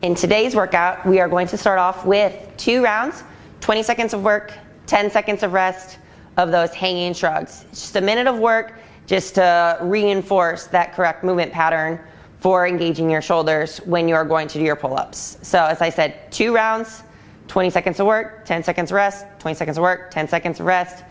In today's workout, we are going to start off with 2 rounds, 20 seconds of work, 10 seconds of rest of those hanging shrugs. Just a minute of work just to reinforce that correct movement pattern for engaging your shoulders when you are going to do your pull-ups. So as I said, 2 rounds, 20 seconds of work, 10 seconds of rest, 20 seconds of work, 10 seconds of rest.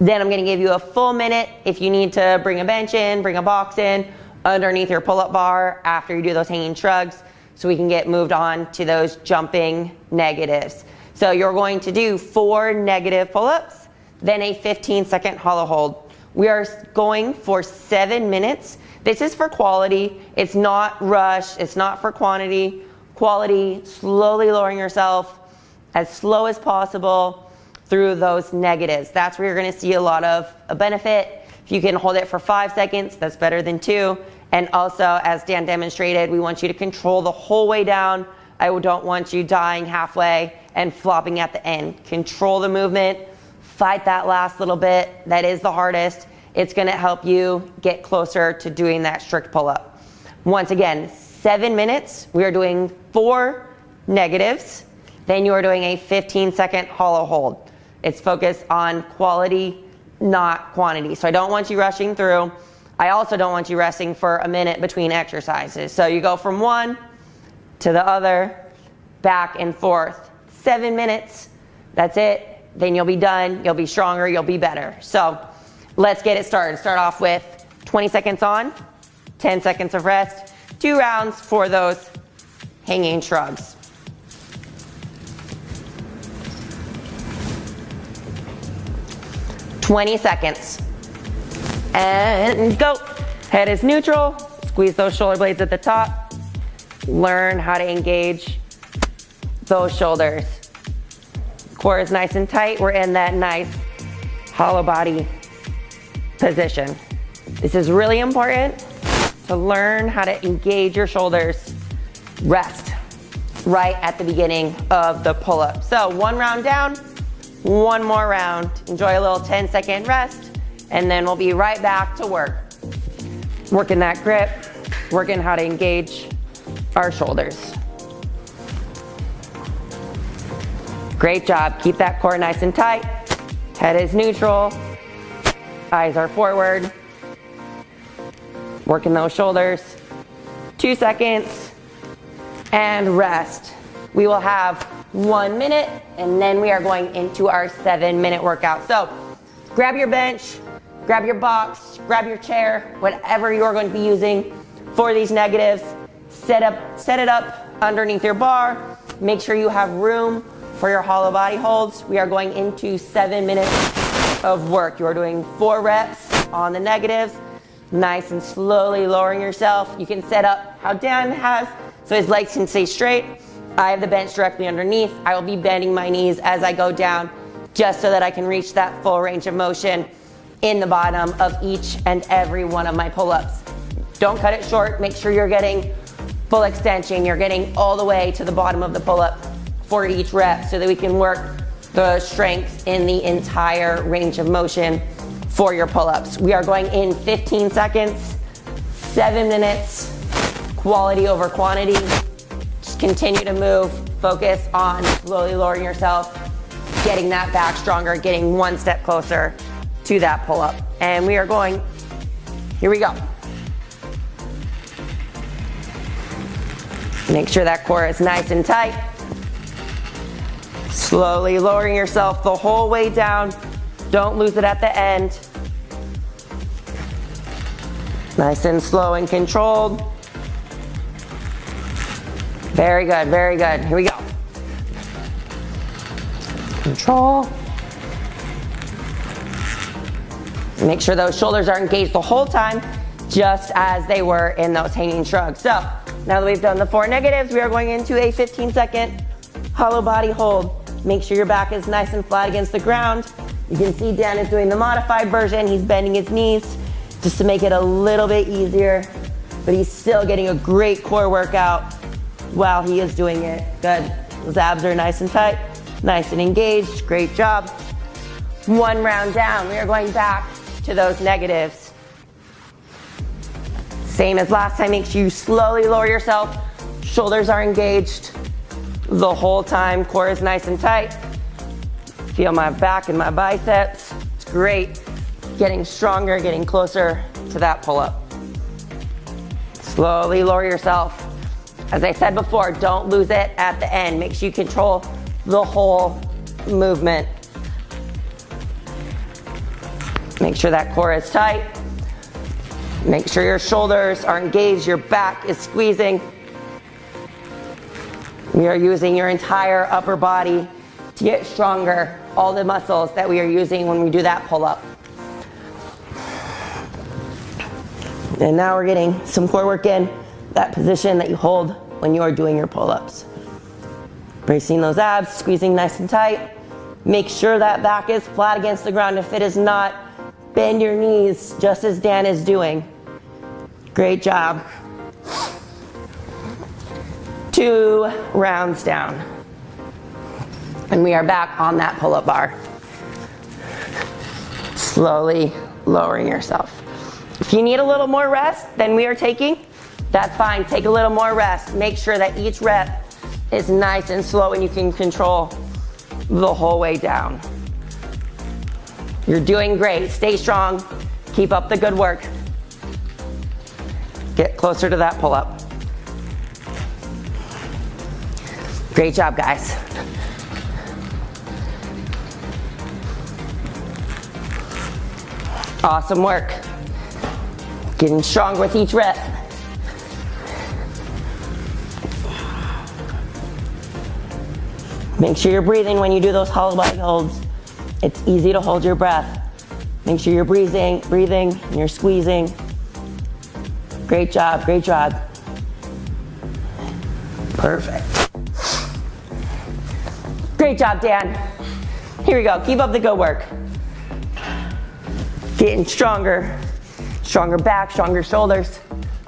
Then I'm gonna give you a full minute if you need to bring a bench in, bring a box in underneath your pull-up bar after you do those hanging shrugs, so we can get moved on to those jumping negatives. So you're going to do 4 negative pull-ups, then a 15-second hollow hold. We are going for 7 minutes. This is for quality. It's not rush. It's not for quantity. Quality, slowly lowering yourself as slow as possible through those negatives. That's where you're gonna see a lot of a benefit. If you can hold it for 5 seconds, that's better than 2. And also, as Dan demonstrated, we want you to control the whole way down. I don't want you dying halfway and flopping at the end. Control the movement, fight that last little bit. That is the hardest. It's gonna help you get closer to doing that strict pull-up. Once again, 7 minutes. We are doing 4 negatives. Then you are doing a 15-second hollow hold. It's focused on quality, not quantity. So I don't want you rushing through. I also don't want you resting for a minute between exercises. So you go from one to the other, back and forth. 7 minutes, that's it. Then you'll be done, you'll be stronger, you'll be better. So let's get it started. Start off with 20 seconds on, 10 seconds of rest, 2 rounds for those hanging shrugs. "20 seconds. And go. Head is neutral. Squeeze those shoulder blades at the top. Learn how to engage those shoulders. Core is nice and tight. We're in that nice hollow body position. This is really important to learn how to engage your shoulders. Rest right at the beginning of the pull-up. So 1 round down, 1 more round. Enjoy a little 10-second rest. And then we'll be right back to work. Working that grip, working how to engage our shoulders. Great job. Keep that core nice and tight. Head is neutral. Eyes are forward. Working those shoulders. 2 seconds. And rest. We will have 1 minute, and then we are going into our 7-minute workout. So grab your bench, grab your box, grab your chair, whatever you're going to be using for these negatives. Set it up underneath your bar. Make sure you have room for your hollow body holds. We are going into 7 minutes of work. You are doing 4 reps on the negatives, nice and slowly lowering yourself. You can set up how Dan has, so his legs can stay straight. I have the bench directly underneath. I will be bending my knees as I go down, just so that I can reach that full range of motion in the bottom of each and every one of my pull-ups. Don't cut it short. Make sure you're getting full extension. You're getting all the way to the bottom of the pull-up for each rep, so that we can work the strength in the entire range of motion for your pull-ups. We are going in 15 seconds, 7 minutes, quality over quantity. Just continue to move. Focus on slowly lowering yourself, getting that back stronger, getting 1 step closer to that pull-up. And we are going, here we go. Make sure that core is nice and tight. Slowly lowering yourself the whole way down. Don't lose it at the end. Nice and slow and controlled. Very good, very good. Here we go. Control. Make sure those shoulders are engaged the whole time, just as they were in those hanging shrugs. So now that we've done the 4 negatives, we are going into a 15-second hollow body hold. Make sure your back is nice and flat against the ground. You can see Dan is doing the modified version. He's bending his knees just to make it a little bit easier, but he's still getting a great core workout while he is doing it. Good. Those abs are nice and tight, nice and engaged. Great job. 1 round down. We are going back to those negatives. Same as last time. Make sure you slowly lower yourself, Shoulders are engaged the whole time. Core is nice and tight. Feel my back and my biceps. It's great. Getting stronger, getting closer to that pull-up. Slowly lower yourself. As I said before, don't lose it at the end. Make sure you control the whole movement. Make sure that core is tight. Make sure your shoulders are engaged, your back is squeezing. We are using your entire upper body to get stronger, all the muscles that we are using when we do that pull-up. And now we're getting some core work in, that position that you hold when you are doing your pull-ups. Bracing those abs, squeezing nice and tight. Make sure that back is flat against the ground. If it is not, bend your knees just as Dan is doing. Great job. 2 rounds down. And we are back on that pull-up bar. Slowly lowering yourself. If you need a little more rest than we are taking, that's fine. Take a little more rest. Make sure that each rep is nice and slow and you can control the whole way down. You're doing great. Stay strong. Keep up the good work. Get closer to that pull-up. Great job, guys. Awesome work. Getting stronger with each rep. Make sure you're breathing when you do those hollow body holds. It's easy to hold your breath. Make sure you're breathing, and you're squeezing. Great job, great job. Perfect. Great job, Dan. Here we go, keep up the good work. Getting stronger. Stronger back, stronger shoulders,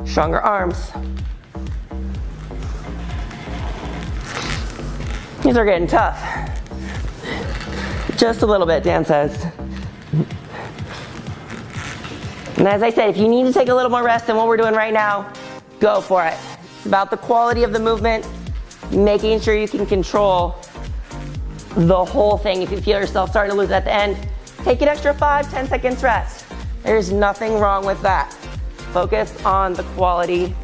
stronger arms. These are getting tough. Just a little bit, Dan says. And as I said, if you need to take a little more rest than what we're doing right now, go for it. It's about the quality of the movement, making sure you can control the whole thing. If you feel yourself starting to lose at the end, take an extra 5-10 seconds rest. There's nothing wrong with that. Focus on the quality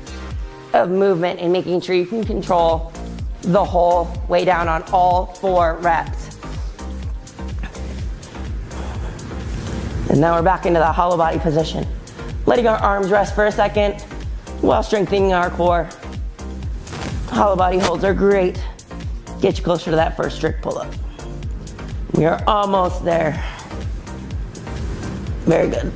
of movement and making sure you can control the whole way down on all 4 reps. And now we're back into the hollow body position. Letting our arms rest for a second while strengthening our core. Hollow body holds are great. Get you closer to that first strict pull-up. We are almost there. Very good.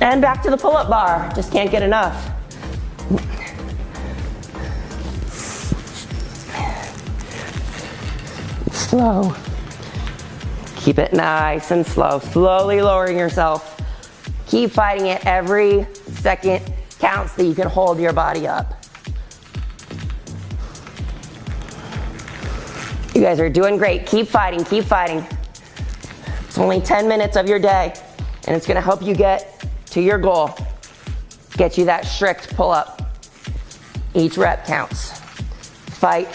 And back to the pull-up bar. Just can't get enough. Slow. Keep it nice and slow. Slowly lowering yourself. Keep fighting it. Every second counts that you can hold your body up. You guys are doing great. Keep fighting, keep fighting. It's only 10 minutes of your day, and it's gonna help you get to your goal. Get you that strict pull-up. Each rep counts. Fight.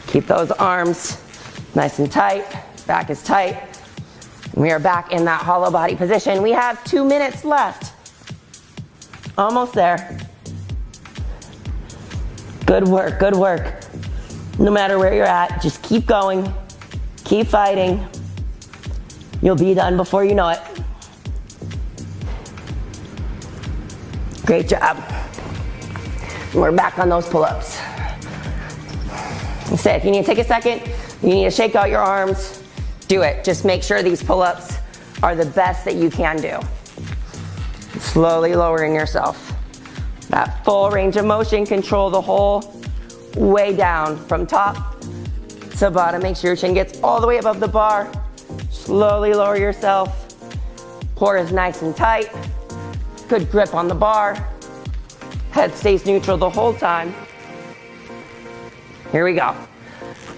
Keep those arms nice and tight. Back is tight. We are back in that hollow body position. We have 2 minutes left. Almost there. Good work, good work. No matter where you're at, just keep going. Keep fighting. You'll be done before you know it. Great job. We're back on those pull-ups. Say, if you need to take a second, you need to shake out your arms, do it. Just make sure these pull-ups are the best that you can do. Slowly lowering yourself. That full range of motion, control the whole way down from top to bottom. Make sure your chin gets all the way above the bar. Slowly lower yourself. Core is nice and tight. Good grip on the bar. Head stays neutral the whole time. Here we go.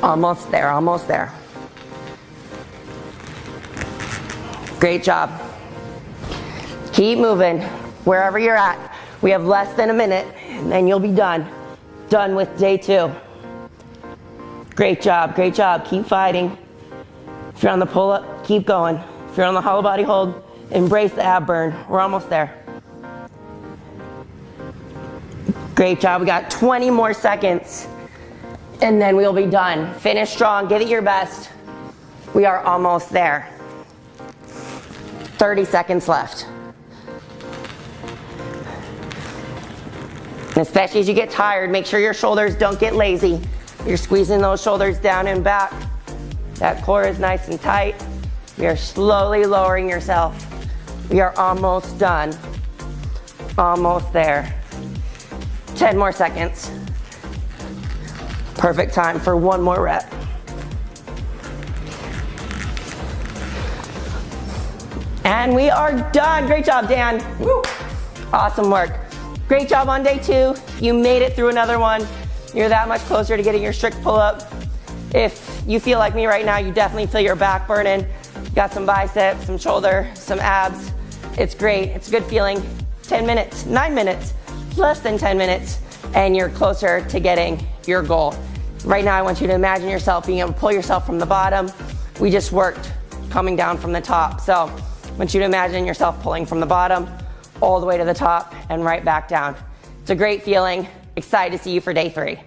Almost there, almost there. Great job. Keep moving wherever you're at. We have less than a minute. and then you'll be done. Done with day 2. Great job, great job. Keep fighting. If you're on the pull-up, keep going. If you're on the hollow body hold, embrace the ab burn. We're almost there. Great job. We got 20 more seconds, and then we'll be done. Finish strong. Give it your best. We are almost there. 30 seconds left. And especially as you get tired, make sure your shoulders don't get lazy. You're squeezing those shoulders down and back. That core is nice and tight. You're slowly lowering yourself. We are almost done. Almost there. 10 more seconds. Perfect time for one more rep. And we are done. Great job, Dan. Woo. Awesome work. Great job on day 2. You made it through another one. You're that much closer to getting your strict pull-up. If you feel like me right now, you definitely feel your back burning. Got some biceps, some shoulder, some abs. It's great. It's a good feeling. 10 minutes, 9 minutes, less than 10 minutes, and you're closer to getting your goal. Right now, I want you to imagine yourself being able to pull yourself from the bottom. We just worked coming down from the top. So I want you to imagine yourself pulling from the bottom all the way to the top and right back down. It's a great feeling. Excited to see you for day 3.